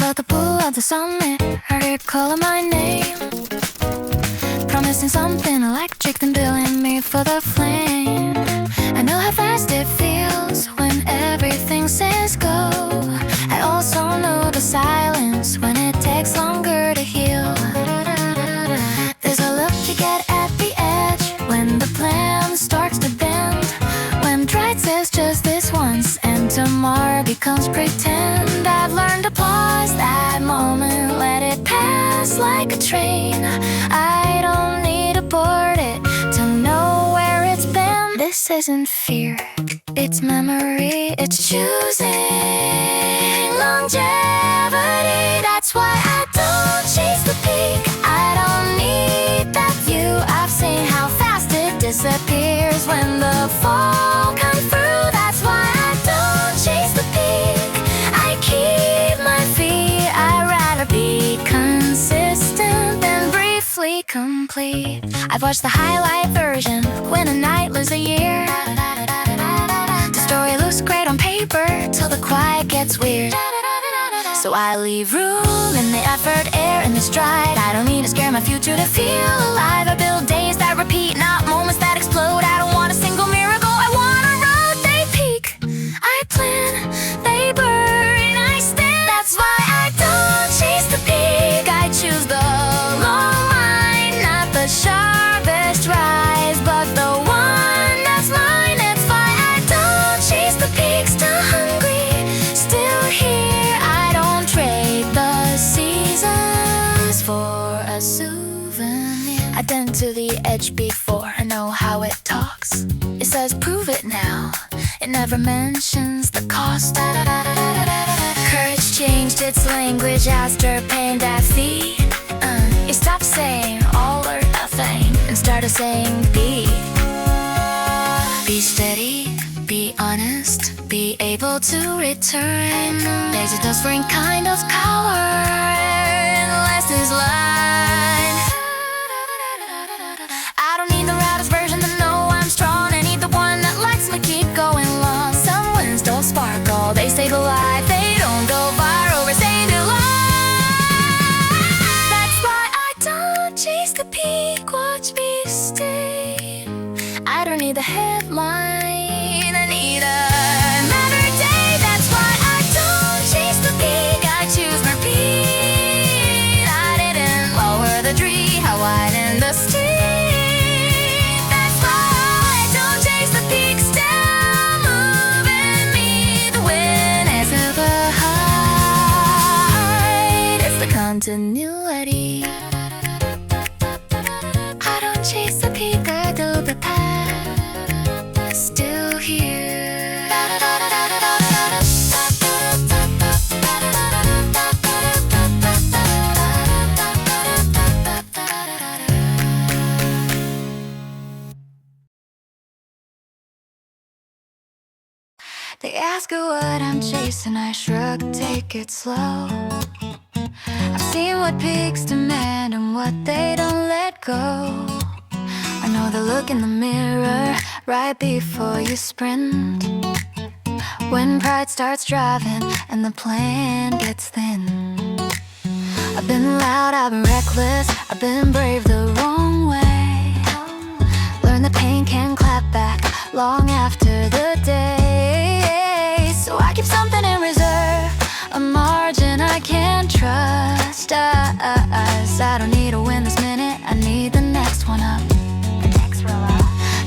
felt the pull of the summit, heard it calling my name, promising something electric, then billing me for the flame. I know how fast it feels when everything says go. I also know the silence when it takes longer to heal. There's a look you get at the edge when the plan starts to bend, when pride says just this once and tomorrow becomes pretend. I've learned to pause that moment, let it pass like a train. I don't need to board it to know where it's been. This isn't fear, it's memory, it's choosing longevity. That's why I don't chase the peak, I don't need that view. I've seen how fast it disappears when the fall comes through. That's why I don't chase the peak, I keep my feet. I'd rather be consistent than briefly complete. I've watched the highlight version, win a night, lose a year. The story looks great on paper till the quiet gets weird. So I leave room in the effort, air in the stride. I don't need to scare my future to feel alive. I build days that repeat, not moments that explode. I don't want a single miracle, I want a road. They peak, I plan, they burn, I stand. That's why I don't chase the peak, I choose the long line, not the sharpest rise, but the one that's mine. That's why I don't chase the peak, still hungry, still here. I don't trade the seasons for a souvenir. I've been to the edge before, I know how it talks. It says prove it now, it never mentions the cost. Courage changed its language after pain defeat. It stopped saying all or nothing and started saying be. Be steady, be honest, be able to return. There's a different kind of power in lessons learned. I don't need the loudest version to know I'm strong. I need the one that lets me keep going long. Some winds don't sparkle, they stay alive. They don't go viral, they stay alive. That's why I don't chase the peak, watch me stay. I don't need the headline, I need another day. That's why I don't chase the peak, I choose repeat. I didn't lower the tree, I widened the street. That's why I don't chase the peak, still moving me. The wind is of a height, it's the continuity. I don't chase the peak, I do the path, still here. They ask her what I'm chasing, I shrug, take it slow. I've seen what peaks demand and what they don't let go. I know the look in the mirror right before you sprint, when pride starts driving and the plan gets thin. I've been loud, I've been reckless, I've been brave the wrong way. Learn the pain can clap back long after the day. So I keep something in reserve, a margin I can trust. I don't need to win this minute, I need the next one up.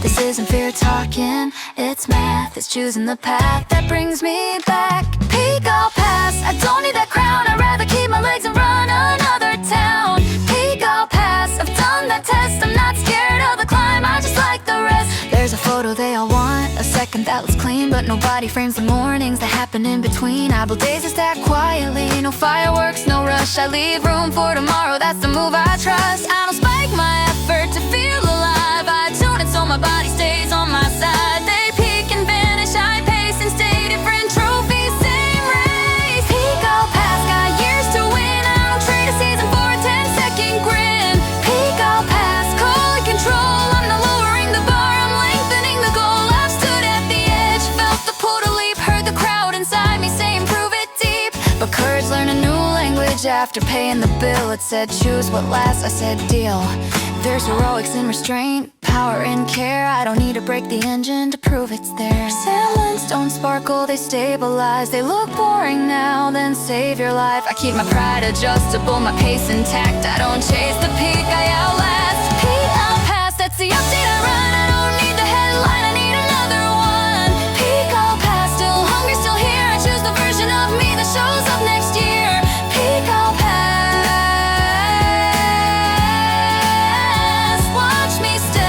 This isn't fear talking, it's math. It's choosing the path that brings me back. Peak I'll pass, I don't need that crown. I'd rather keep my legs and run another town. Peak I'll pass, I've done that test. I'm not scared of the climb, I just like the rest. There's a photo they all want, a second that looks clean, but nobody frames the mornings that happen in between. I build days that stack quietly, no fireworks, no rush. I leave room for tomorrow, that's the move I trust. I don't spike my effort to feel alive, I tune it so my body stays on my side. They peak and vanish, I pace and stay different trophies, same race. Peak I'll pass, got years to win, I don't trade a season for a 10-second grin. Peak I'll pass, cold control, I'm not lowering the bar, I'm lengthening the goal. I've stood at the edge, felt the pull to leap, heard the crowd inside me saying prove it deep. But courage learn a new language, message after paying the bill. It said choose what lasts, I said deal. There's heroics in restraint, power in care. I don't need to break the engine to prove it's there. Sailings don't sparkle, they stabilize. They look boring now, then save your life. I keep my pride adjustable, my pace intact. I don't chase the peak, I outlast. Peak, I'll pass, that's the update I run. I don't need the headline, I need another one. Peak, I'll pass, still hungry, still here. I choose the version of me that shows up next year. Peak, I'll pass, watch me stay.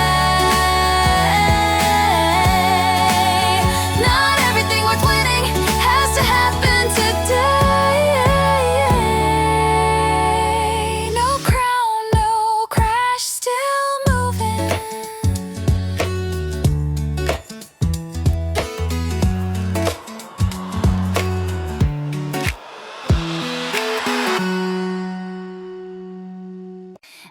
Not everything worth winning has to happen today. No crown, no crash, still moving.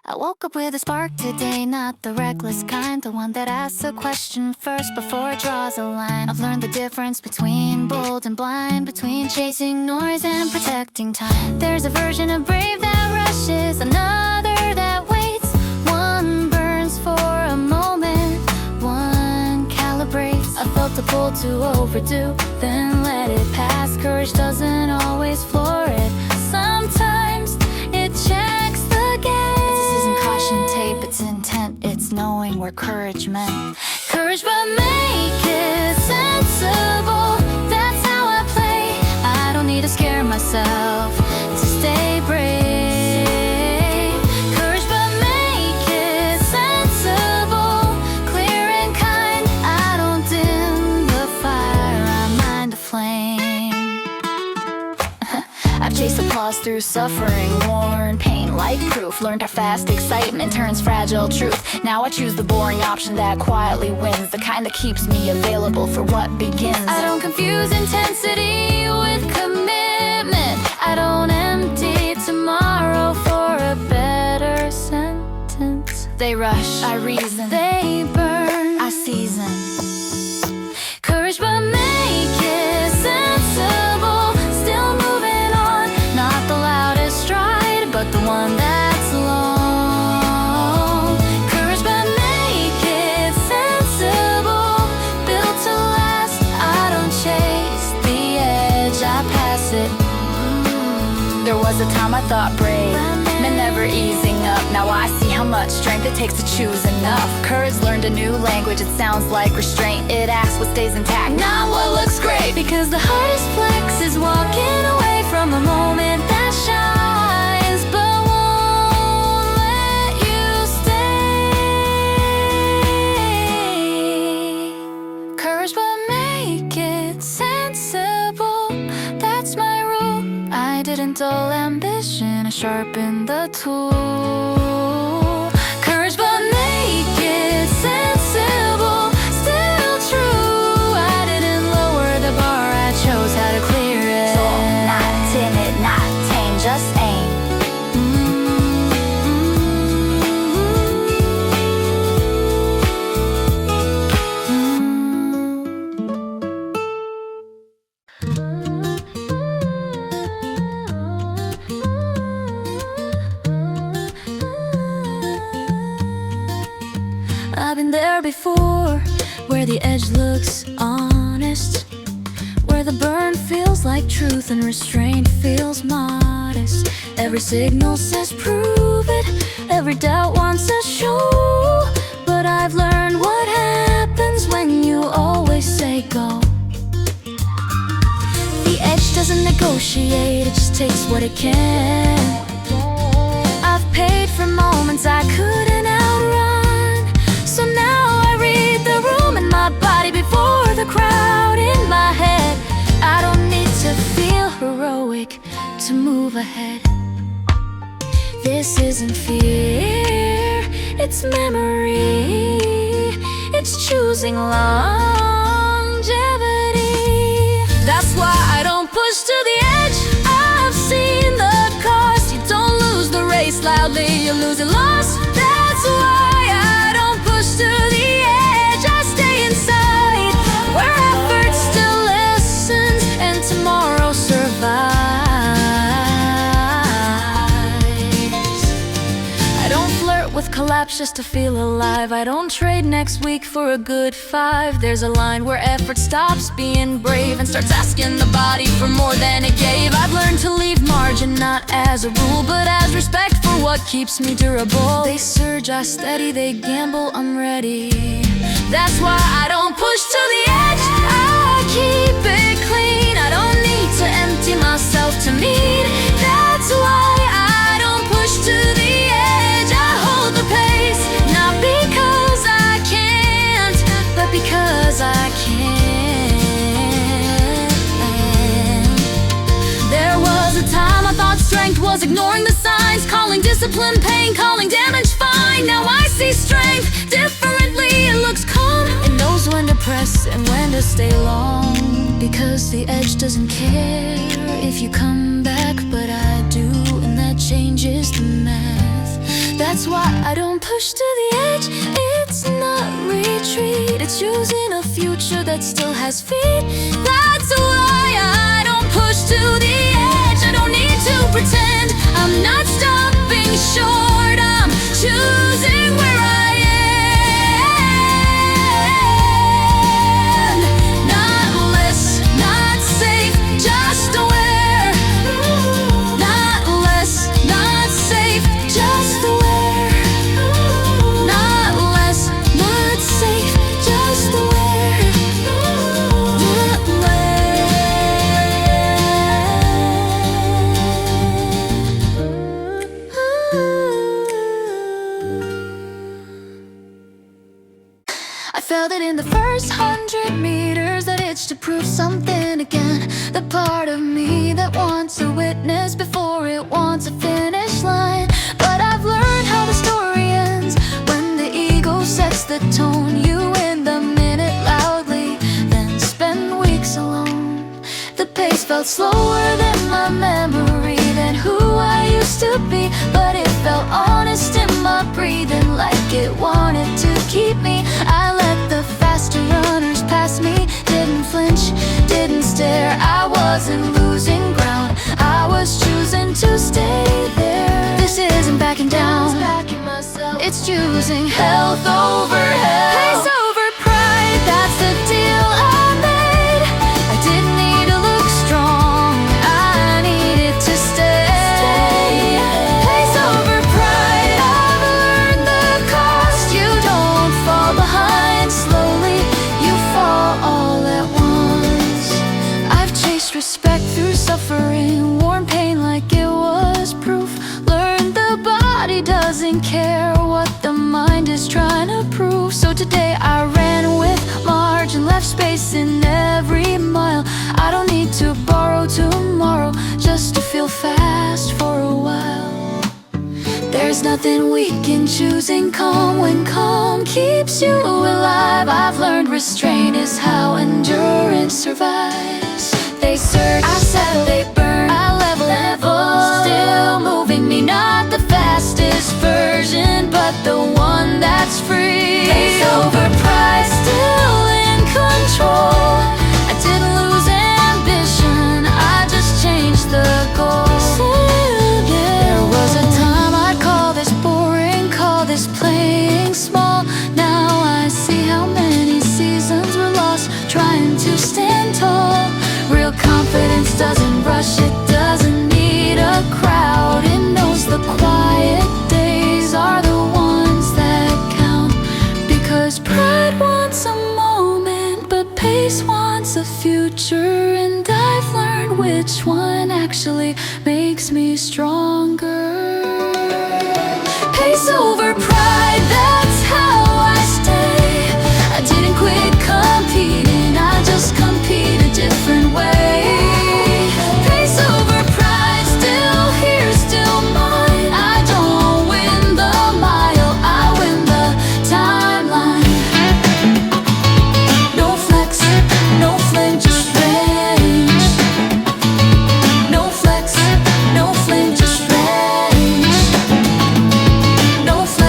I woke up with a spark today, not the reckless kind, the one that asks a question first before it draws a line. I've learned the difference between bold and blind, between chasing noise and protecting time. There's a version of brave that rushes, another that waits. One burns for a moment, one calibrates. I felt the pull to overdo, then let it pass. Courage doesn't always floor it. Sometimes it checks the gate. Caution tape, it's intent, it's knowing where courage meant. Courage, but make it sensible. That's how I play. I don't need to scare myself to stay brave. Courage, but make it sensible, clear and kind. I don't dim the fire, I mind the flame. I've chased applause through suffering, worn pain like proof. Learned how fast excitement turns fragile truth. Now I choose the boring option that quietly wins, the kind that keeps me available for what begins. I don't confuse intensity with commitment. I don't empty tomorrow for a better sentence. They rush, I reason. They burn, I season. Courage, but make it sensible. Still moving on, not the loudest stride, but the one that's long. Courage, but make it sensible. Built to last, I don't chase the edge, I pass it. There was a time I thought brave meant never easing up. Now I see how much strength it takes to choose enough. Courage learned a new language, it sounds like restraint. It asks what stays intact, not what looks great. Because the hardest flex is walking away from a moment that shines, but won't let you stay. Courage, but make it sensible. That's my rule. I didn't dull ambition, I sharpened the tool. Courage, but make it sensible. Still true, I didn't lower the bar, I chose how to clear it. So not timid, not tame, just aim. I've been there before, where the edge looks honest, where the burn feels like truth and restraint feels modest. Every signal says prove it, every doubt wants a show. But I've learned what happens when you always say go. The edge doesn't negotiate, it just takes what it can. I've paid for moments I couldn't outrun, so now I read the room in my body before the crowd in my head. I don't need to feel heroic to move ahead. This isn't fear, it's memory. It's choosing longevity. That's why I don't push to the edge. I've seen the cost. You don't lose the race loudly, you lose it lost. That's why I don't push to the edge. I stay inside, where effort still listens and tomorrow survives. collapse just to feel alive. I don't trade next week for a good five. There's a line where effort stops being brave and starts asking the body for more than it gave. I've learned to leave margin not as a rule, but as respect for what keeps me durable. They surge, I steady, they gamble, I'm ready. That's why I don't push to the edge, I keep it clean. I don't need to empty myself to meet. That's why I don't push to the edge, I hold the pace. Not because I can't, but because I can. There was a time I thought strength was ignoring the signs, calling discipline pain, calling damage fine. Now I see strength differently, it looks calm. It knows when to press and when to stay long, because the edge doesn't care if you come back, but I do, and that changes the math. That's why I don't push to the edge, it's not retreat. It's choosing a future that still has feet. That's why I don't push to the edge. I don't need to pretend, I'm not stopping short, I'm choosing where I am. Not less, not safe, just aware. Not less, not safe, just aware. Not less, not safe, just aware. Not I felt it in the first 100 meters, that itch to prove something again. The part of me that wants a witness before it wants a finish line. But I've learned how the story ends when the ego sets the tone. You win the minute loudly, then spend weeks alone. The pace felt slower than my memory, than who I used to be. But it felt honest in my breathing, like it wanted to keep me. I let the faster runners pass me, didn't flinch, didn't stare. I wasn't losing ground, I was choosing to stay there. This isn't backing down, it's choosing health over health. Pace over pride, that's the deal I made. I didn't need to look strong, I needed to stay. Pace over pride, I've learned the cost. You don't fall behind slowly, you fall all at once. I've chased respect through suffering, worn pain like it was proof. Learned the body doesn't care what the mind is trying to prove. So today I ran with margin, left space in every mile. I don't need to borrow tomorrow just to feel fast for a while. There's nothing weak in choosing calm when calm keeps you alive. I've learned restraint is how endurance survives. They search, I settle, they burn, I level, still moving me, not the fastest version, but the one that's free. Pace over pride, still in control. I didn't lose ambition, I just changed the goal. There was a time I'd call this boring, call this playing small. Now I see how many seasons were lost trying to stand tall. Real confidence doesn't rush, it doesn't need a crowd. It knows the quiet days are the ones that count. Because pride wants a moment, but pace wants a future. And I've learned which one actually makes me stronger. Pace over pride, that's how I stay. I didn't quit competing, I just compete a different way. Pace over pride, still here, still mine. I don't win the mile, I win the timeline. No flex, no flinch, just range. No flex, no flinch, just range. No flex.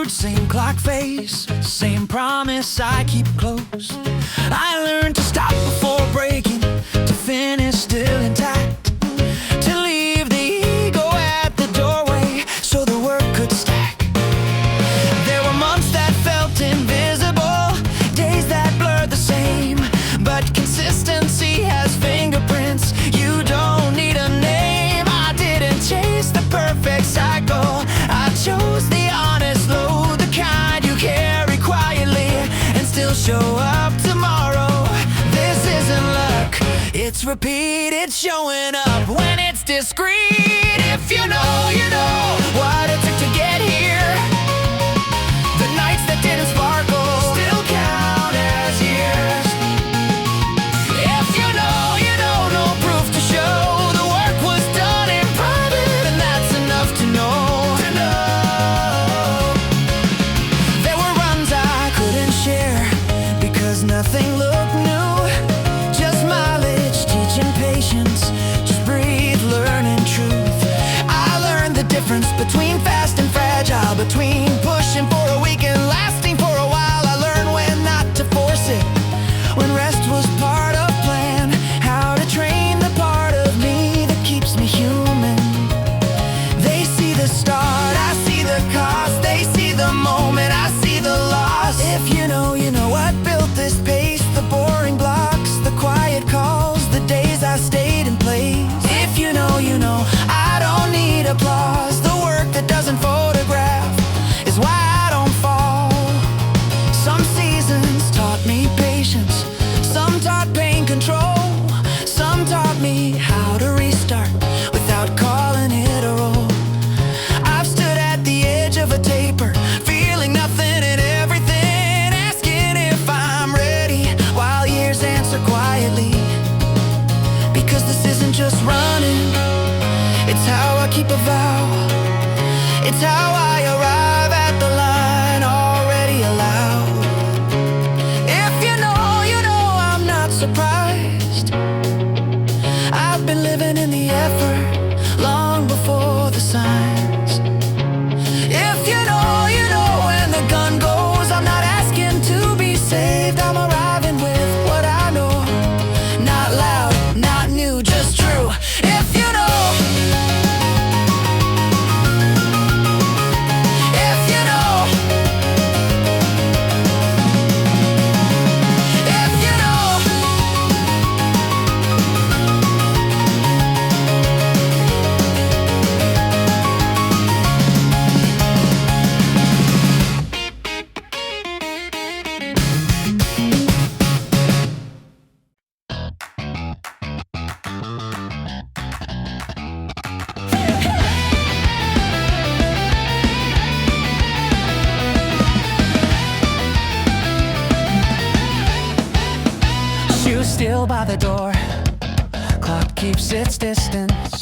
same clock face, same promise I keep close. I learned to stop before breaking, to finish still intact, to leave the ego at the doorway so the work could stack. There were months that felt invisible, days that blurred the same, but consistency has fingerprints. You don't need a name. I didn't chase the perfect cycle, I chose the honest load, the kind you carry quietly and still show up tomorrow. This isn't luck, it's repeated showing up when it's discreet. If you know, you know what it took to get here. The nights that didn't sparkle still count as years. If you know, you know, no proof to show the work was done in private, and that's enough to know. There were runs I couldn't share because nothing looked new. Just mileage, teaching patience, just breathe, learning truth. I learned the difference between fast and fragile, between pushing for a week and lasting for a while. I learned when not to force it, when rest was part of plan, how to train the part of me that keeps me human. They see the start, I see the cost. They see the moment, I see the loss. If you know, you know what built this pace. The boring blocks, the quiet calls, the days I stayed in place. If you know, you know, I don't need applause. The work that doesn't photograph is why I don't fall. Some seasons taught me patience, some taught pain control, some taught me how to restart without calling it a roll. I've stood at the edge of a taper, feeling nothing and everything, asking if I'm ready, while years answer quietly. Because this isn't just running, it's how I keep a vow. It's how I arrive at the line already allowed. If you know, you know I'm not surprised. I've been living in the effort long before the signs. If you know, you know when the gun goes, I'm not asking to be saved. I'm arriving with what I know. Not loud, not new, just true. If you know, if you know, if you know. Shoes still by the door, clock keeps its distance.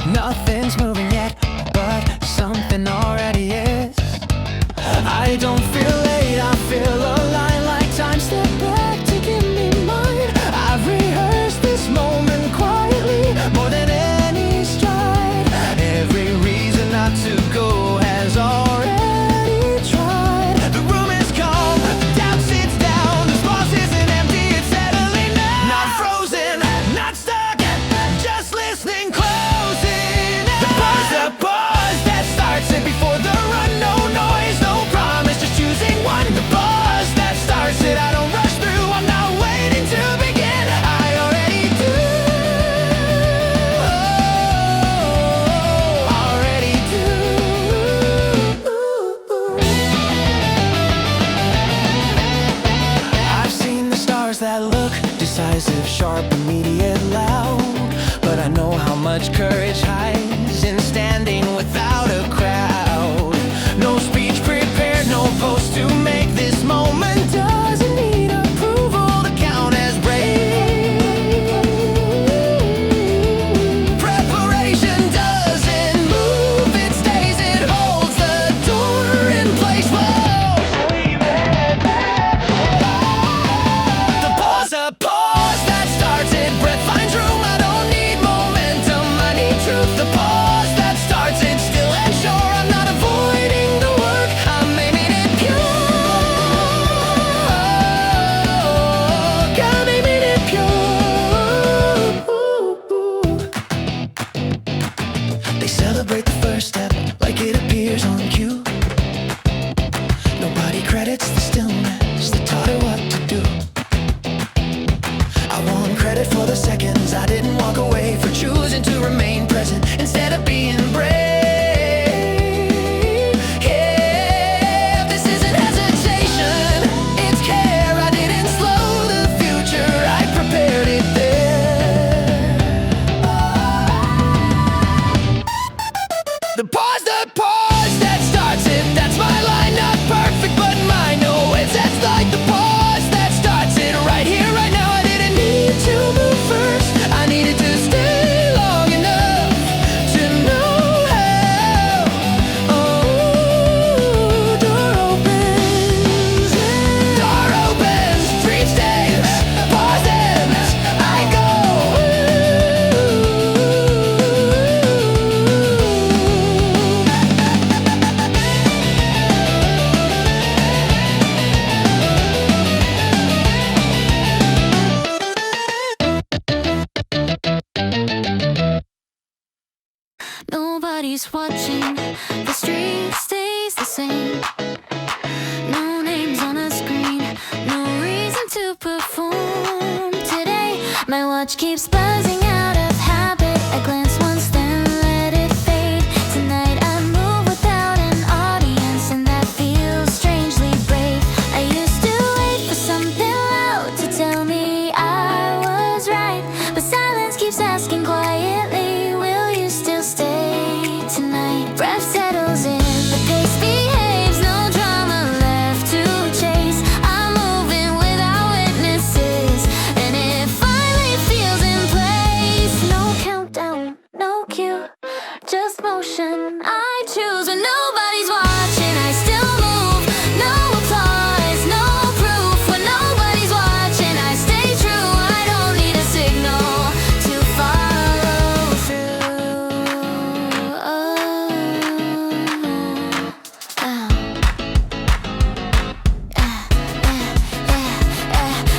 Nothing's moving yet, but something already is. I don't feel late, I feel aligned, like time stepped back to give me mine. I've rehearsed this moment quietly, more than any stride. Every reason not to go has already tried. The room is calm, the doubt sits down, the pause isn't empty, it's settling now. Not frozen, not stuck, just listening, closing out. The pause that starts it before the run. No noise, no promise, just you same. The street stays the same. No names on a screen, no reason to perform. Today, my watch keeps buzzing out of habit. I glance once, then let it fade. Tonight I move without an audience, and that feels strangely brave. I used to wait for something loud to tell me I was right, but silence keeps asking quietly, will you still stay tonight? Breath settles in, the pace behaves, no drama left to chase. I'm moving without witnesses, and it finally feels in place. No countdown, no cue, just motion I choose. When nobody's watching, I still move. No applause, no proof. When nobody's watching, I stay true. I don't need a signal to follow through.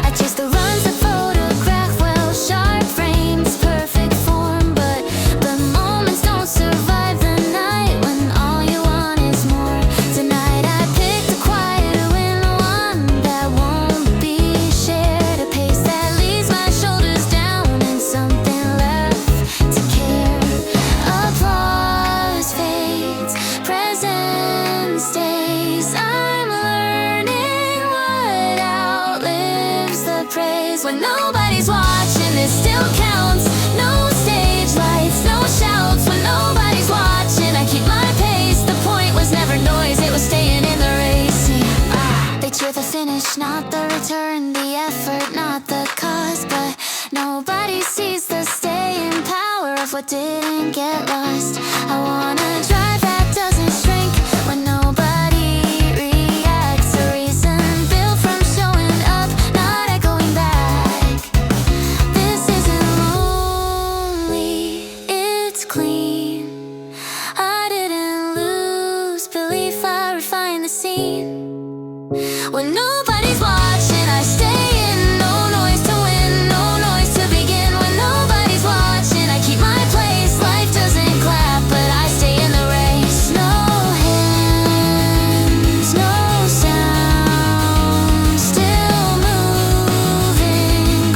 I chase the runs that photograph well, sharp frames, perfect form, but the moments don't survive the night when all you want is more. Tonight I picked a quieter win, one that won't be shared, a pace that leaves my shoulders down and something left to care. Applause fades, presence stays. I'm learning what outlives the praise. When nobody's watching, this still counts. No stage lights, no shouts. When nobody's watching, I keep my pace. The point was never noise, it was staying in the race. They cheer the finish, not the return, the effort, not the cause. But nobody sees the staying power of what didn't get lost. I wanna drive that doesn't shrink when nobody reacts. A reason built from showing up, not echoing back. This isn't lonely, it's clean. I didn't lose belief, I refined the scene. When nobody's watching, I stay in. No noise to win, no noise to begin. When nobody's watching, I keep my place. Life doesn't clap, but I stay in the race. No hands, no sound, still moving,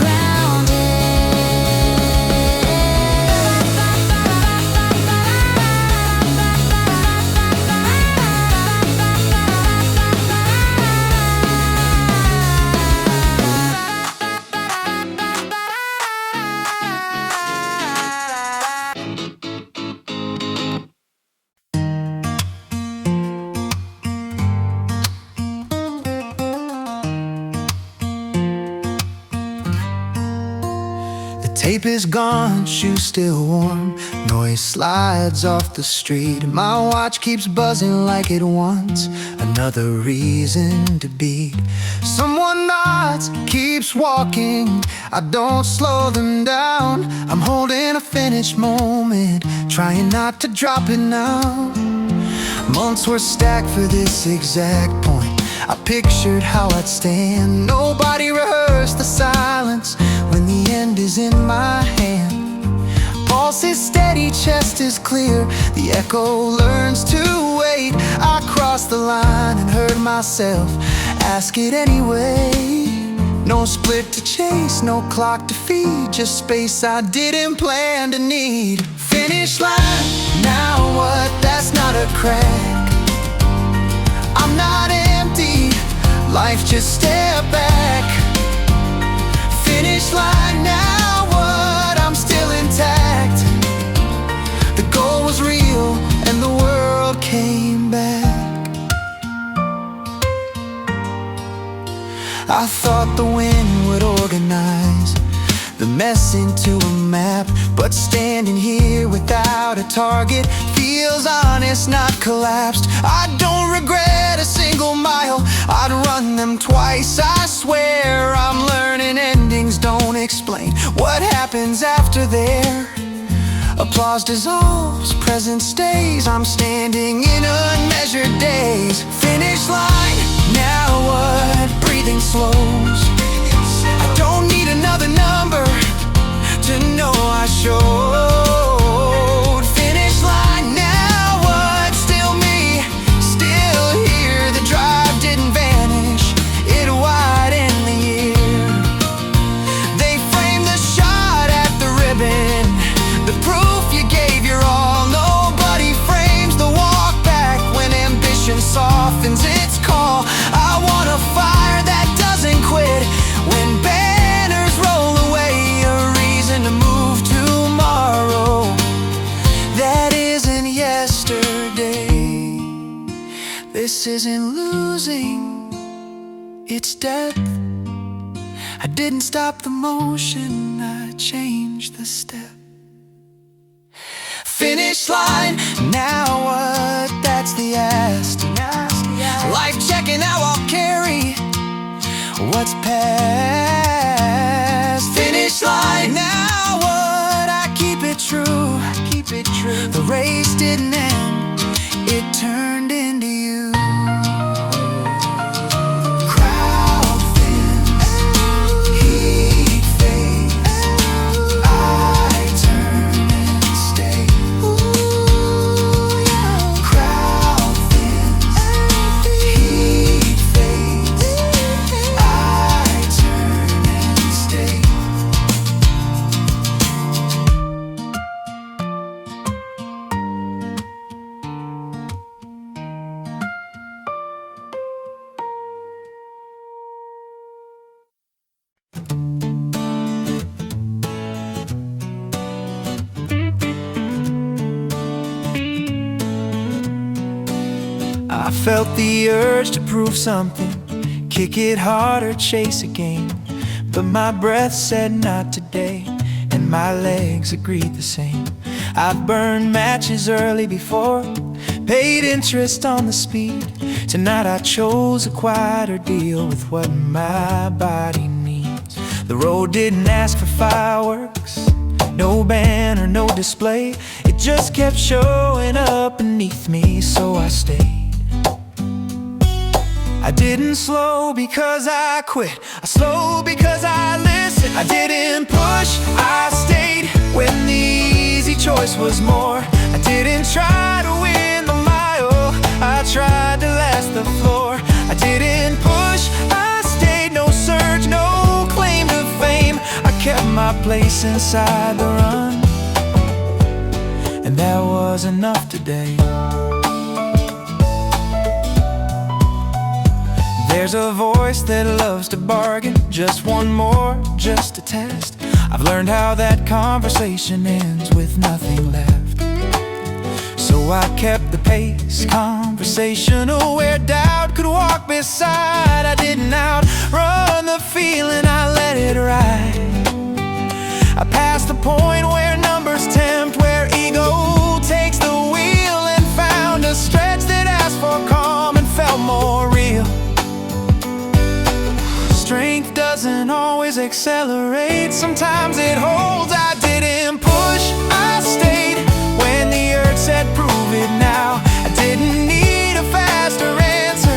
The tape is gone, shoes still warm. Noise slides off the street. My watch keeps buzzing like it wants another reason to beat. Someone nods, keeps walking. I don't slow them down. I'm holding a finished moment, trying not to drop it now. Months were stacked for this exact point. I pictured how I'd stand. Nobody rehearsed the silence when the end is in my hand. Pulse is steady, chest is clear. The echo learns to wait. I crossed the line and heard myself ask it anyway. No split to chase, no clock to feed, just space I didn't plan to need. Finish line, now what? That's not a crack. I'm not empty, life just step back. Finish line, now what? I'm still intact. The goal was real and the world came back. I thought the wind would organize the mess into a map, but standing here without a target feels honest, not collapsed. I don't regret a single mile, I'd run them twice, I swear. I'm learning endings don't explain what happens after there. Applause dissolves, present stays. I'm standing in unmeasured days. Finish line, now what? Breathing slows. I don't need another number to know I showed. Finish line, now what? This isn't losing, it's depth. I didn't stop the motion, I changed the step. Finish line, now what? That's the ask. Life checking, how I'll carry what's past. Finish line, now what? I keep it true. The race didn't end, it turned into you. Crowd thins, heat fades, I turn and stay. Crowd thins, heat fades, I turn and stay. I felt the urge to prove something, kick it harder, chase a game. But my breath said not today, and my legs agreed the same. I've burned matches early before, paid interest on the speed. Tonight I chose a quieter deal with what my body needs. The road didn't ask for fireworks, no banner, no display. It just kept showing up beneath me, so I stayed. I didn't slow because I quit, I slowed because I listened. I didn't push, I stayed when the easy choice was more. I didn't try to win the mile, I tried to last the floor. I didn't push, I stayed, no surge, no claim to fame. I kept my place inside the run, and that was enough today. There's a voice that loves to bargain, just one more, just a test. I've learned how that conversation ends with nothing left. So I kept the pace, conversational where doubt could walk beside. I didn't outrun the feeling, I let it ride. I passed the point where numbers tempt, where ego takes the wheel, and found a stretch that asked for calm and felt more real. Strength doesn't always accelerate, sometimes it holds. I didn't push, I stayed when the earth said prove it now. I didn't need a faster answer,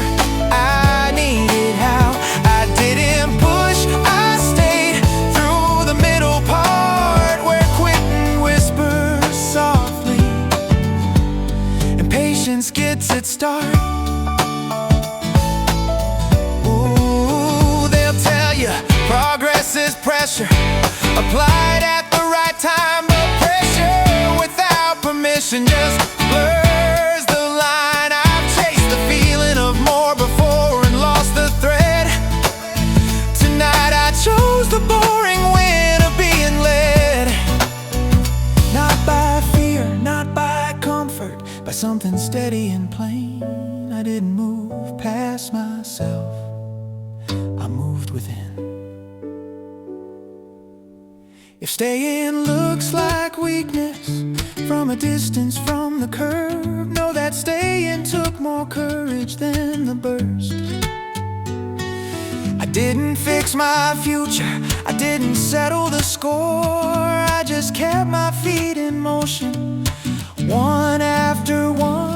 I needed how. I didn't push, I stayed through the middle part where quitting whispers softly and patience gets its start. Progress is pressure, applied at the right time. But pressure without permission just blurs the line. I've chased the feeling of more before and lost the thread. Tonight I chose the boring win of being led. Not by fear, not by comfort, by something steady and plain. I didn't move past myself, I moved within. If staying looks like weakness from a distance from the curve, know that staying took more courage than the burst. I didn't fix my future, I didn't settle the score. I just kept my feet in motion, one after one.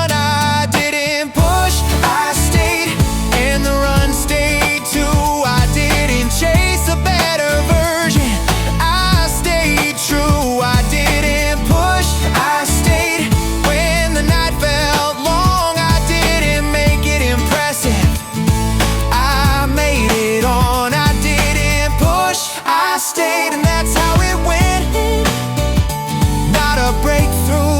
I didn't push, I stayed, and the run stayed too. I didn't chase a better version, I stayed true. I didn't push, I stayed when the night felt long. I didn't make it impressive, I made it on. I didn't push, I stayed, and that's how it went. Not a breakthrough,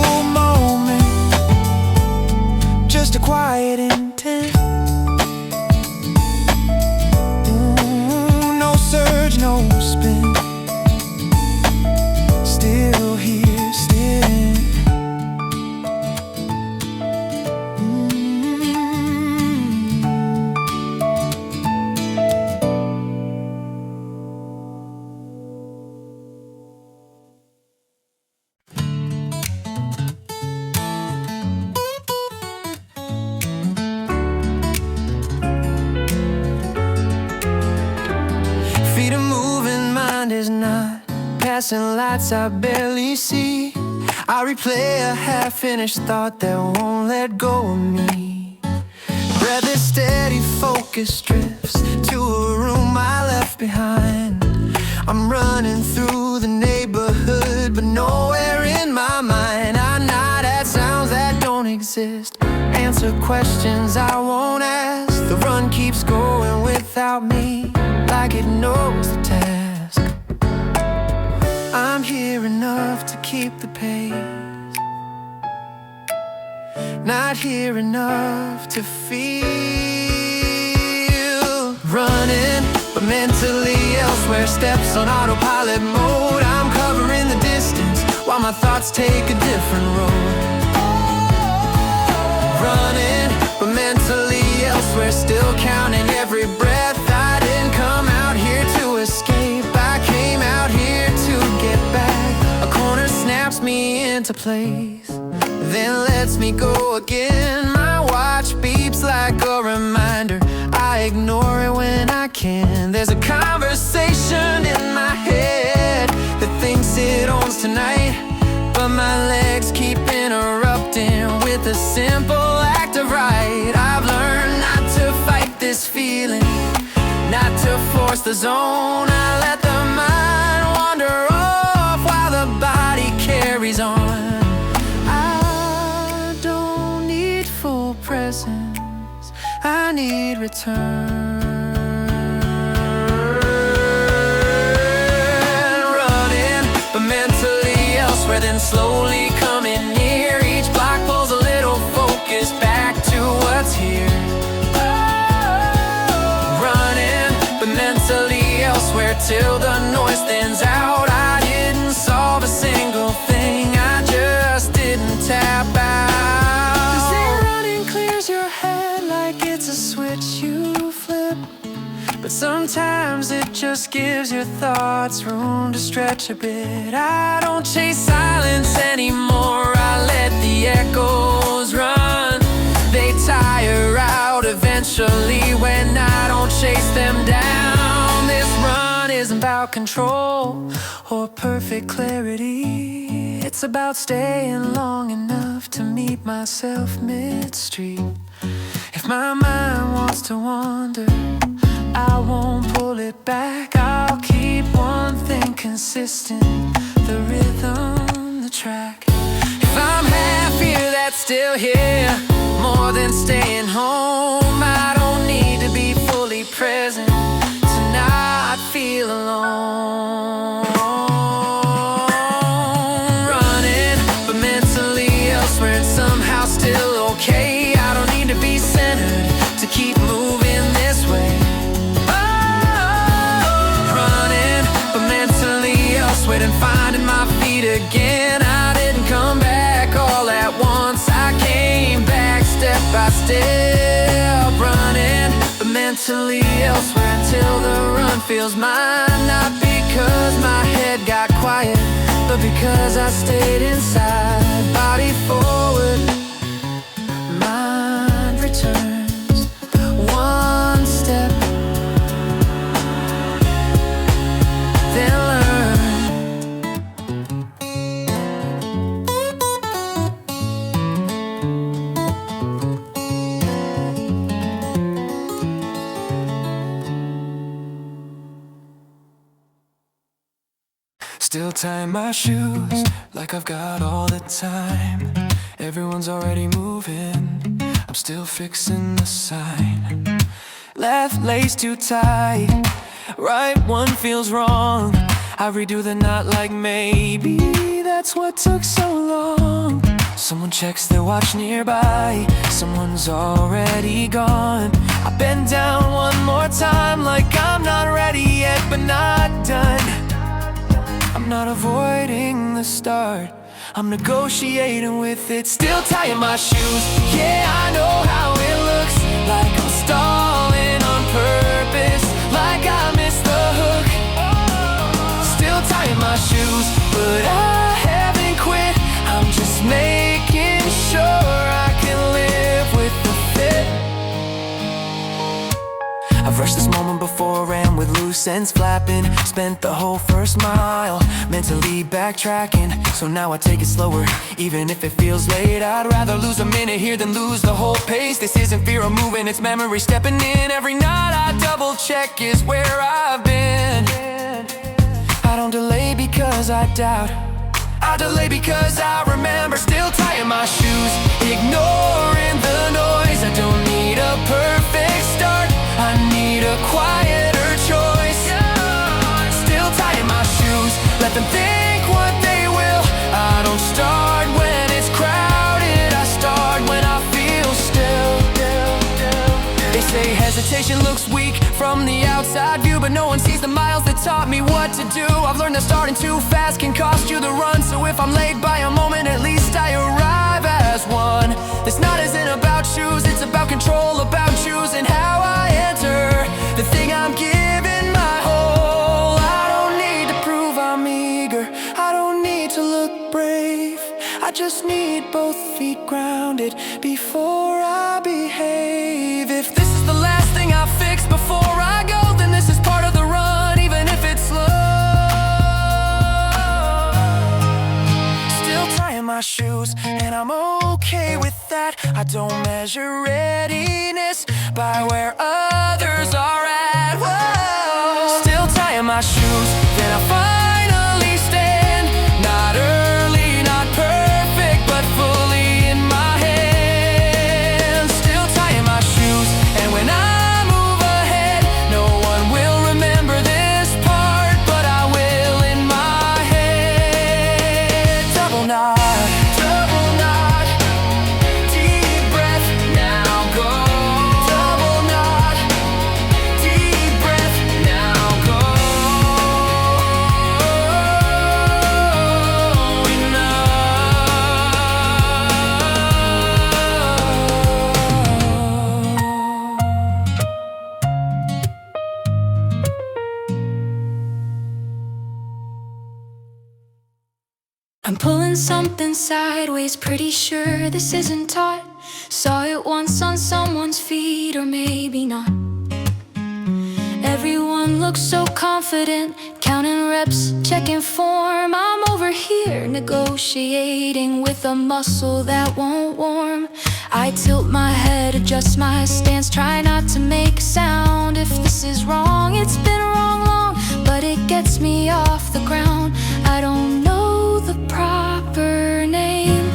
fluorescent lights I barely see. I replay a half-finished thought that won't let go of me. Breathless, steady focus drifts to a room I left behind. I'm running through the neighborhood, but nowhere in my mind. I nod at sounds that don't exist, answer questions I won't ask. The run keeps going without me, like it knows the task. I'm here enough to keep the pace, not here enough to feel. Running, but mentally elsewhere, steps on autopilot mode. I'm covering the distance while my thoughts take a different road. Running, but mentally elsewhere, still counting every breath. I didn't come out here to escape, I came out here to get back. A corner snaps me into place, then lets me go again. My watch beeps like a reminder, I ignore it when I can. There's a conversation in my head that thinks it owns tonight, but my legs keep interrupting with a simple act of right. I've learned not to fight this feeling, not to force the zone. I let the mind wander off while the body carries on. I don't need full presence, I need return. Running, but mentally elsewhere, then slowly coming near. Each block pulls a little focus back to what's here. Running, but mentally elsewhere, till the noise thins out. I didn't solve a single thing, I just didn't tap out. 'Cause running clears your head like it's a switch you flip, but sometimes it just gives your thoughts room to stretch a bit. I don't chase silence anymore, I let the echoes run. They tire out eventually when I don't chase them down. This run isn't about control or perfect clarity, it's about staying long enough to meet myself mid-street. If my mind wants to wander, I won't pull it back. I'll keep one thing consistent, the rhythm, the track. If I'm half here, that's still here, more than staying home. I don't need to be fully present to not feel alone. Running, but mentally elsewhere, and somehow still okay. I don't need to be centered to keep moving this way. And finding my feet again. I didn't come back all at once, I came back step by step. Running, but mentally elsewhere, until the run feels mine. Not because my head got quiet, but because I stayed inside. Body forward, mind returns, one step, then learn. Still tying my shoes like I've got all the time. Everyone's already moving, I'm still fixing the sign. Left lace too tight, right one feels wrong. I redo the knot like maybe that's what took so long. Someone checks their watch nearby, someone's already gone. I bend down one more time like I'm not ready yet, but not done. I'm not avoiding the start, I'm negotiating with it. Still tying my shoes, yeah, I know how it looks, like I'm stalling on purpose, like I missed the hook. Still tying my shoes, but I haven't quit, I'm just making sure I can with the fit. I've rushed this moment before, ran with loose ends flapping. Spent the whole first mile mentally backtracking, so now I take it slower, even if it feels late. I'd rather lose a minute here than lose the whole pace. This isn't fear of moving, it's memory stepping in. Every night I double check is where I've been. I don't delay because I doubt, I delay because I remember. Still tying my shoes, ignoring the noise. I don't need a perfect start, I need a quieter choice. Still tying my shoes, let them think what they will. I don't start when it's crowded, I start when I feel still. They say hesitation looks weak from the outside view, but no one sees the miles that taught me what to do. I've learned that starting too fast can cost you the run, so if I'm late by a moment, at least I arrive as one. This night isn't about shoes, it's about control, about choosing how I enter the thing I'm giving my whole. I don't need to prove I'm eager, I don't need to look brave. I just need both feet grounded before I behave. If this is the last thing I fix before I go, then this is part of the run, even if it's slow. Still tying my shoes, and I'm okay with that. I don't measure readiness by where others are at. Whoa. Still tying my shoes, then I finally stand. Not early, not perfect, but fully in my hands. Still tying my shoes, and when I move ahead, no one will remember this part, but I will in my head. Double knot, double knot, deep breath, now go. Double knot, deep breath, now go. I'm pulling something sideways, pretty sure this isn't taught. Saw it once on someone's feet, or maybe not. Everyone looks so confident, counting reps, checking form. I'm over here negotiating with a muscle that won't warm. I tilt my head, adjust my stance, try not to make a sound. If this is wrong, it's been wrong long, but it gets me off the ground. I don't know the proper name,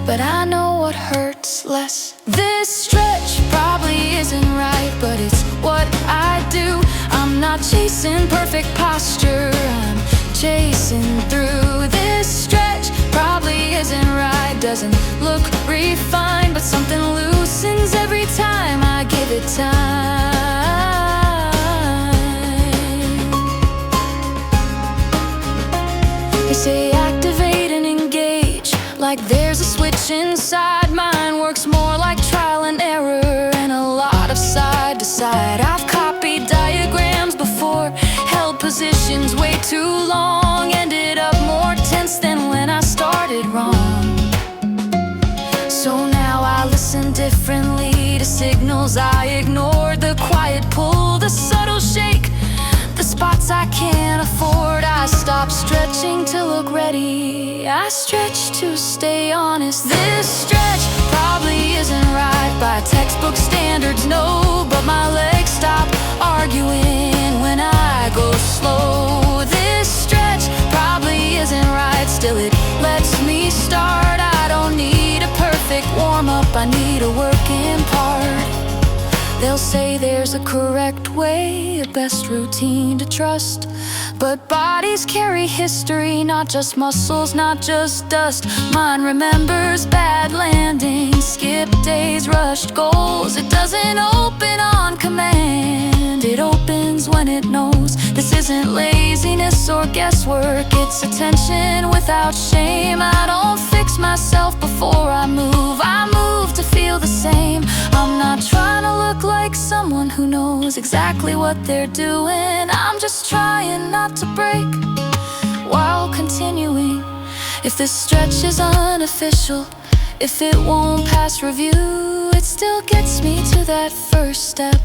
but I know what hurts less. This stretch probably isn't right, but it's what I do. I'm not chasing perfect posture, I'm chasing through. This stretch probably isn't right, doesn't look refined, but something loosens every time I give it time. They say activate and engage, like there's a switch inside. Mine works more like trial and error, and a lot of side to side. I've copied diagrams before, held positions way too long, ended up more tense than when I started wrong. So now I listen differently to signals I ignored. The quiet pull, the subtle shake, the spots I can't afford. I stop stretching to look ready, I stretch to stay honest. This stretch probably isn't right by textbook standards, no, but my legs stop arguing when I go slow. This stretch probably isn't right, still it lets me start. I don't need a perfect warm-up, I need a working part. They'll say there's a correct way, a best routine to trust, but bodies carry history, not just muscles, not just dust. Mine remembers bad landings, skipped days, rushed goals. It doesn't open on command, it opens when it knows. This isn't laziness or guesswork, it's attention without shame. I don't fix myself before I move to feel the same. I'm not trying to look like someone who knows exactly what they're doing. I'm just trying not to break while continuing. If this stretch is unofficial, if it won't pass review, it still gets me to that first step.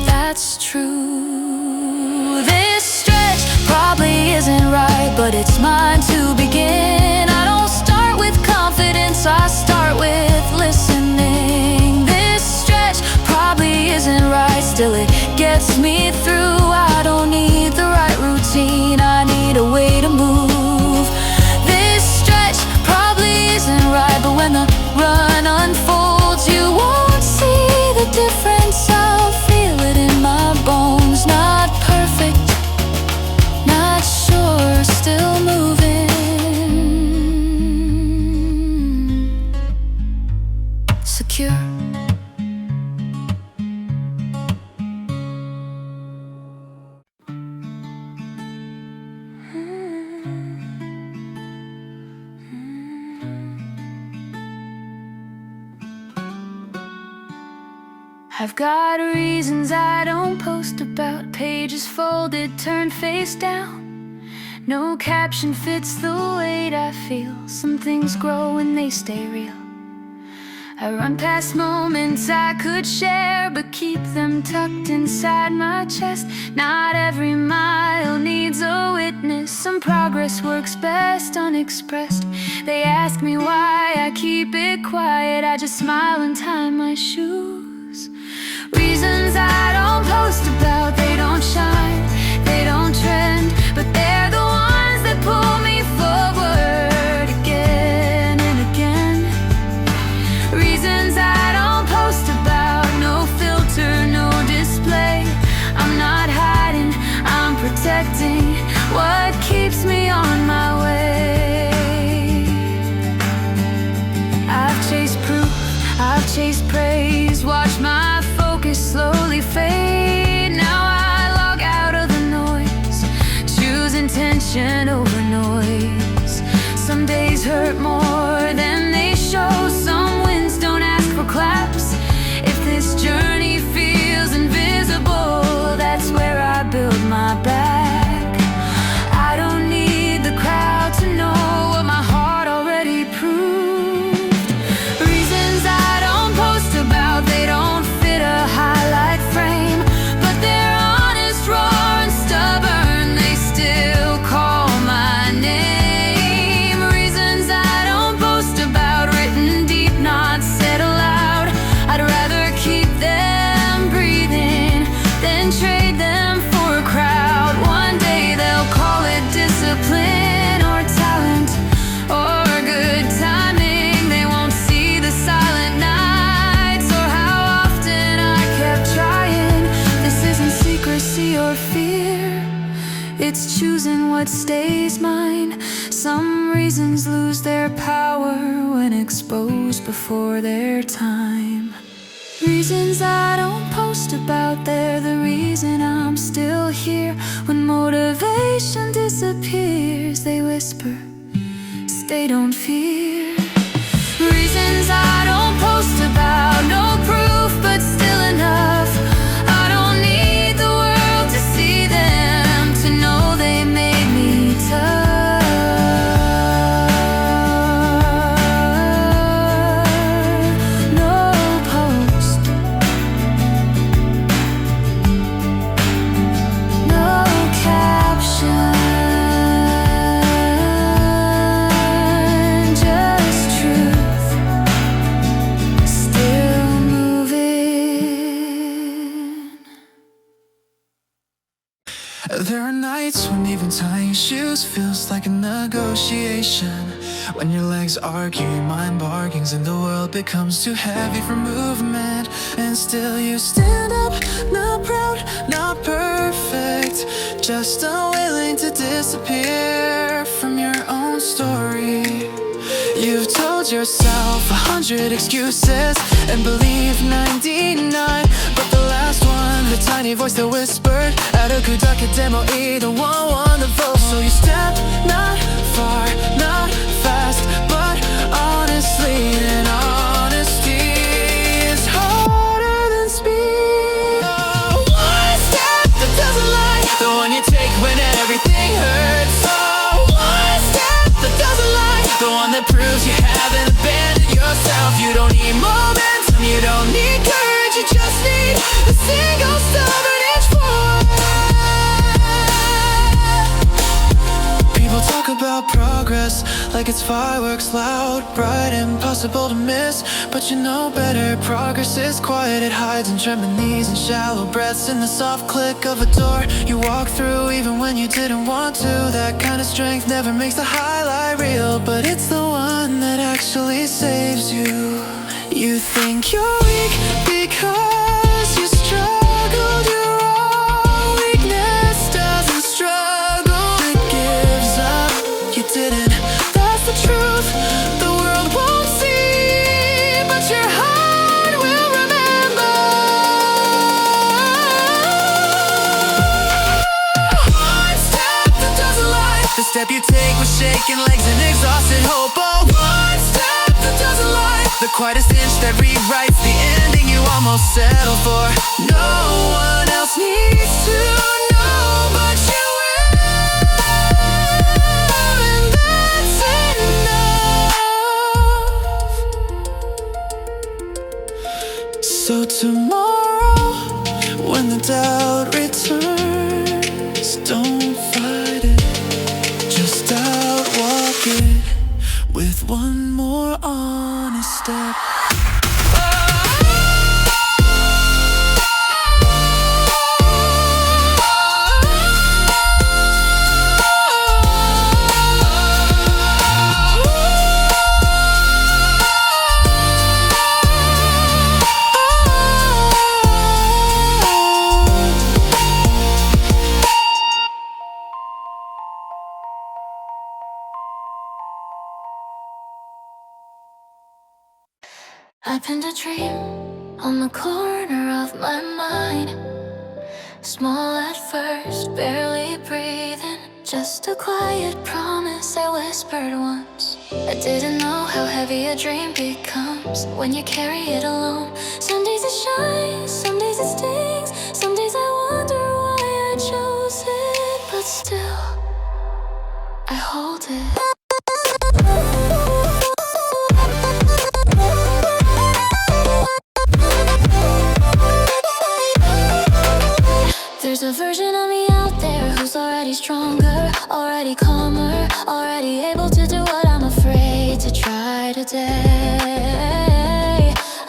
That's true. This stretch probably isn't right, but it's mine to begin. I don't start with confidence, I start with listening. This stretch probably isn't right, still it gets me through. I don't need the right routine, I need a way to move. This stretch probably isn't right, but when the run unfolds, you won't see the difference. I'll feel it in my bones. Not perfect, not sure, still moving. Secure. I've got reasons I don't post about. Pages folded, turned face down. No caption fits the weight I feel. Some things grow when they stay real. I run past moments I could share, but keep them tucked inside my chest. Not every mile needs a witness. Some progress works best unexpressed. They ask me why I keep it quiet. I just smile and tie my shoes. Reasons I don't post about, they don't shine, they don't trend, but they're the ones that pull me forward again and again. Reasons I don't post about, no filter, no display. I'm not hiding, I'm protecting what keeps me on my way. I've chased proof, I've chased praise, watched my focus slowly fade. Now I log out of the noise, choose intention over noise. Some days hurt more than they show. Some wins don't ask for claps. If this journey feels invisible, that's where I build my back. I don't need the crowd to know what my heart already proved. Reasons I don't post about, they don't fit a highlight frame, but they're honest, raw, and stubborn. They still call my name. Reasons I don't post about, written deep, not said aloud. I'd rather keep them breathing than trade them for a crowd. One day they'll call it discipline or talent or good timing. They won't see the silent nights or how often I kept trying. This isn't secrecy or fear, it's choosing what stays mine. Some reasons lose their power when exposed before their time. Reasons I don't post about, they're the reason I'm still here. When motivation disappears, they whisper, stay, don't fear. Reasons I don't post about, no proof, but still enough. I don't need the world to see them to know they made me tough. No post, no caption, just truth, still moving. There are nights when even tying shoes feels like a negotiation. When your legs argue, your mind bargains, and the world becomes too heavy for movement. And still you stand up, not proud, not perfect, just unwilling to disappear from your own story. You've told yourself 100 excuses and believed 99, but the last one, the tiny voice that whispered, 아르그닥해 demo either one the vote. So you step not far, not fast, but honestly, and honesty is harder than speed. Oh, one step that doesn't lie, the one you take when everything hurts. Oh, one step that doesn't lie, the one that proves you haven't abandoned yourself. You don't need momentum, you don't need courage, you just need a single stubborn inch forward. like it's fireworks, loud, bright, impossible to miss. But you know better, progress is quiet. It hides in trembling knees and shallow breaths, in the soft click of a door you walk through even when you didn't want to. That kind of strength never makes the highlight reel, but it's the one that actually saves you. You think you're weak because you struggled. You're wrong. Weakness doesn't struggle, it gives up. You didn't, that's the truth. The world won't see, but your heart will remember. One step that doesn't lie, the step you take with shaking legs and exhausted hope. Oh, one step that doesn't lie, the quietest inch that rewrites the ending you almost settled for. No one else needs to know, but you will, and that's enough. So tomorrow, when the doubt returns, don't fight it, just outwalk it with one more honest step. I pinned a dream on the corner of my mind. Small at first, barely breathing, just a quiet promise I whispered once. I didn't know how heavy a dream becomes when you carry it alone. Some days it shines, some days it stings, some days I wonder why I chose it, but still, I hold it. There's a version of me out there who's already stronger, already calmer, already able to do what I'm afraid to try today.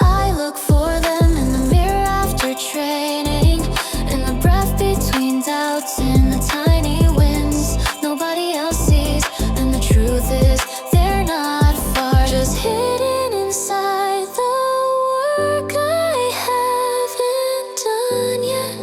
I look for them in the mirror after training, in the breath between doubts, in the tiny wins nobody else sees. And the truth is, they're not far, just hidden inside the work I haven't done yet.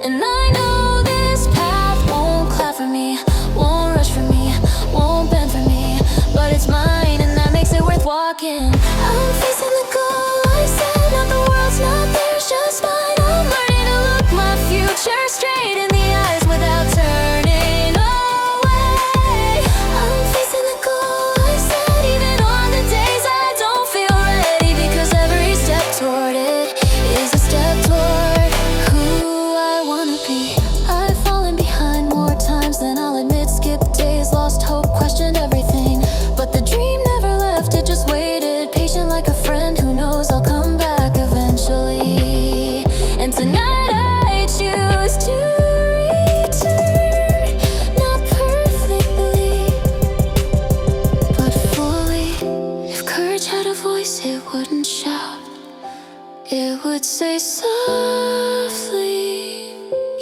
And I know this path won't clap for me, won't rush for me, won't bend for me, but it's mine and that makes it worth walking. I'm facing the goal I set, not the world's not theirs, just mine. I'm learning to look my future straight in the eyes without turning away. I'm facing the goal I set, even on the days I don't feel ready, because every step toward it is a step toward who I wanna be. I've fallen behind more times than I'll admit, skipped days, lost hope, questioned everything, but the dream never left, it just waited, patient like a friend who knows I'll come back eventually. And tonight I choose to return, not perfectly, but fully. If courage had a voice, it wouldn't shout, it would say softly,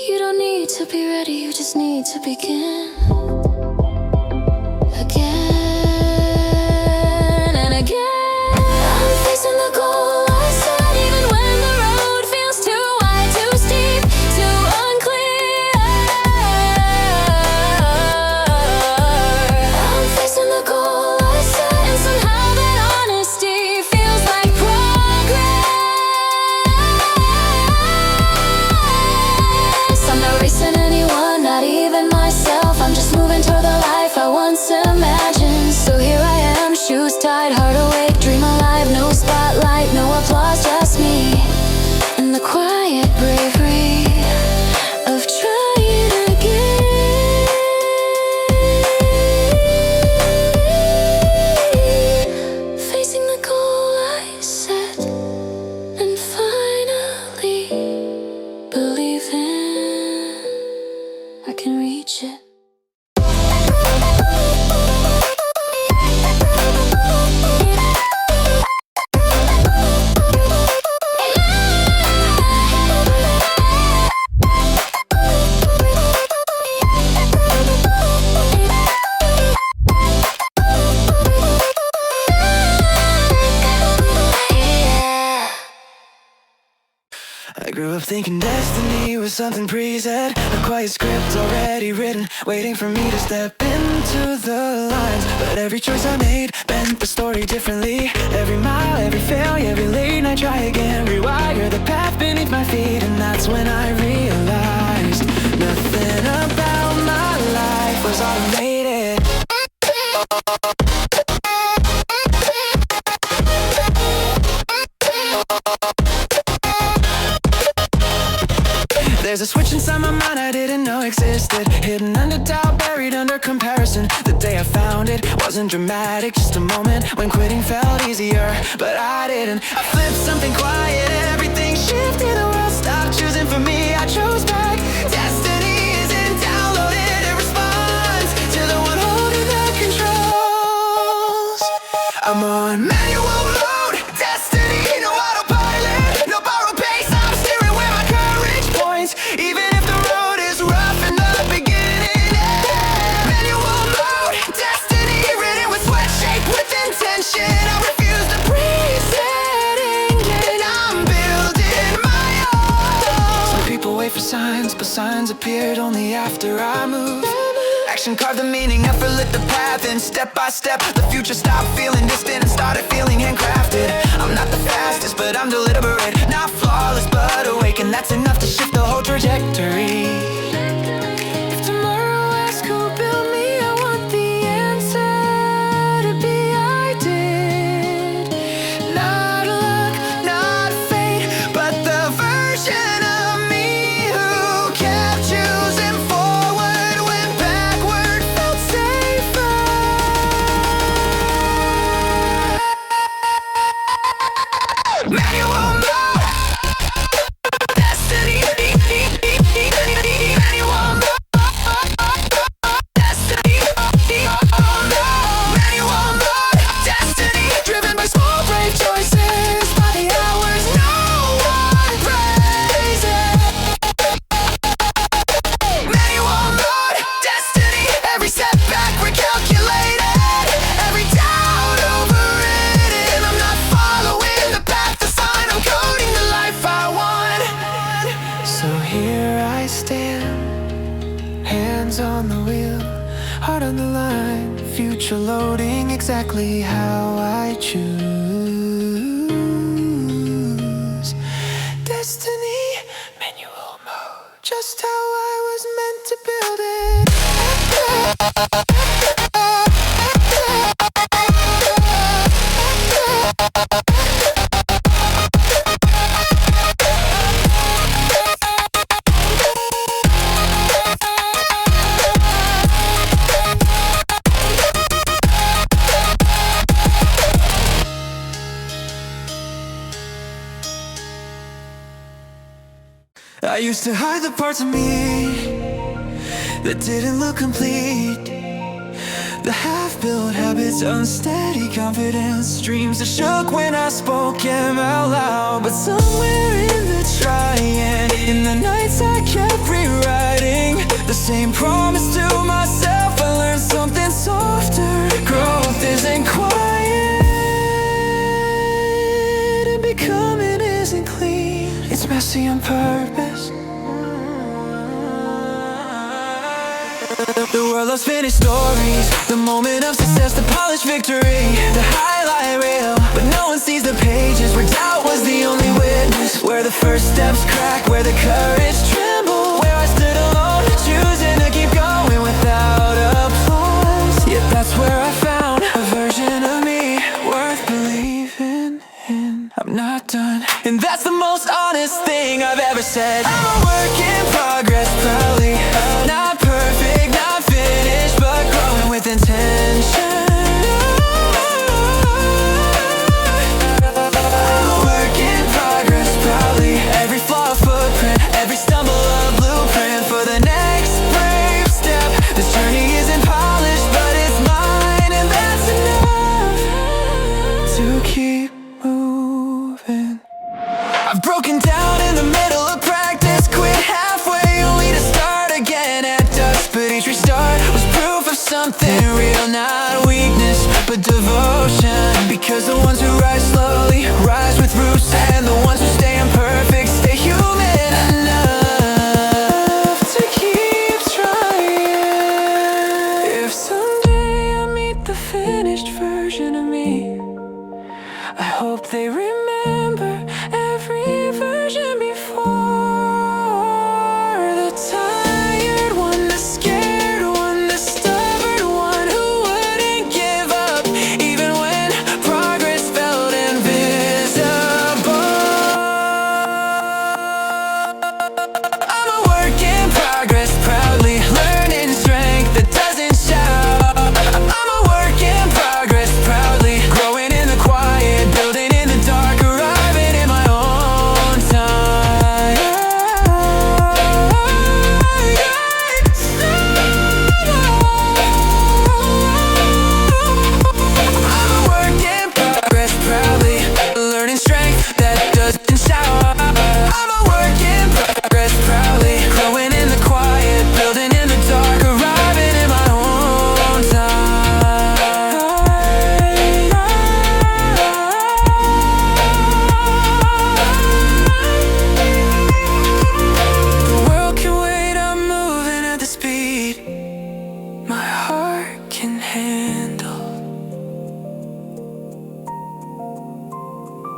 you don't need to be ready, you just need to begin. Again and again, I'm facing the goal I set, even when the road feels too wide, too steep, too unclear. I'm facing the goal I set, and somehow that honesty feels like progress. I'm not racing anyone, not even myself, I'm just moving toward the life I once imagined. So here I am, shoes tied, heart awake, dream alive, no spotlight, no applause, just me, and the quiet bravery of trying again. Facing the goal I set, and finally believing I can reach it. Grew up thinking destiny was something preset, a quiet script already written, waiting for me to step into the lines. But every choice I made bent the story differently. Every mile, every failure, every late night try again, rewire the path beneath my feet. And that's when I realized nothing about my life was automated. There's a switch inside my mind I didn't know existed, hidden under doubt, buried under comparison. The day I found it wasn't dramatic, just a moment when quitting felt easier. But I didn't. I flipped something quiet, everything shifted, the world stopped choosing for me. I chose back. Destiny isn't downloaded, it responds to the one holding the controls. I'm on manual mode, destiny, no autopilot, no borrowed pace. I'm steering where my courage points, even if the road is rough in the beginning. Yeah. Manual mode, destiny, written with sweat, shaped with intention. I refuse to preset engine, I'm building my own. Some people wait for signs, but signs appeared only after I moved. Action carved the meaning, effort lit the path, and step by step the future stopped feeling distant and started feeling handcrafted. I'm not the fastest, but I'm deliberate, not flawless, but awake, and that's enough to shift the whole trajectory. If tomorrow asks who built me, I want the answer to be I did. Not luck, not fate, but the version of me who kept choosing forward when backward felt safer. Manual mode, destiny. Manual mode, destiny. Manual mode, destiny. Driven by small brave choices, by the hours no one praises. Manual mode, destiny. Every setback recalculated, every doubt overridden. I'm not following the path assigned, I'm coding the life I want. So here I stand, hands on the wheel, heart on the line, future loading exactly how I choose. Destiny, manual mode, just how I was meant to build it. I used to hide the parts of me that didn't look complete, the half-built habits, unsteady confidence, dreams that shook when I spoke them out loud. But somewhere in the trying, in the nights I kept rewriting the same promise to myself. I learned something softer. Growth isn't quiet, and becoming isn't clean. It's messy on purpose. The world loves finished stories, the moment of success, the polished victory, the highlight reel. But no one sees the pages where doubt was the only witness, where the first steps crack, where the courage trembled, where I stood alone, choosing to keep going without applause. Yet that's where I found a version of me worth believing in. I'm not done, and that's the most honest thing I've ever said. I'm a work in progress, proudly. Not perfect, not finished, but growing with intention. I'm a work in progress, proudly. Every flaw a footprint, every stumble a blueprint for the next brave step. This journey isn't polished, but it's mine, and that's enough to keep moving. I've broken down in the middle of practice, quit halfway only to start again at dusk. But each restart was proof of something real, not weakness, but devotion. Because the ones who rise slowly rise with roots, and the ones who stay imperfect stay human. hope they remember every version before. The tired one, the scared one, the stubborn one who wouldn't give up even when progress felt invisible. I'm a work in progress, proudly learning strength that doesn't shout. I'm a work in progress, proudly growing in the quiet, building in the dark, arriving in my own time. I'm a work in progress, proudly learning strength that doesn't shout. I'm a work in progress, proudly growing in the quiet, building in the dark, arriving in my own time. The world can wait, I'm moving at the speed my heart can handle.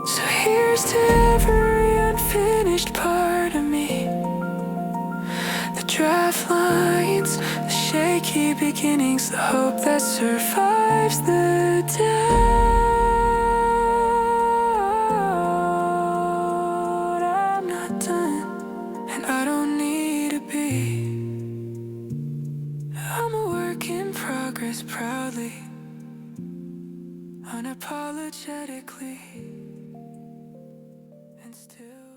So here's to every unfinished part of me, the draft lines, the shaky beginnings, the hope that survives the doubt. I'm not done, and I don't need to be. I'm a work in progress, proudly, unapologetically, and still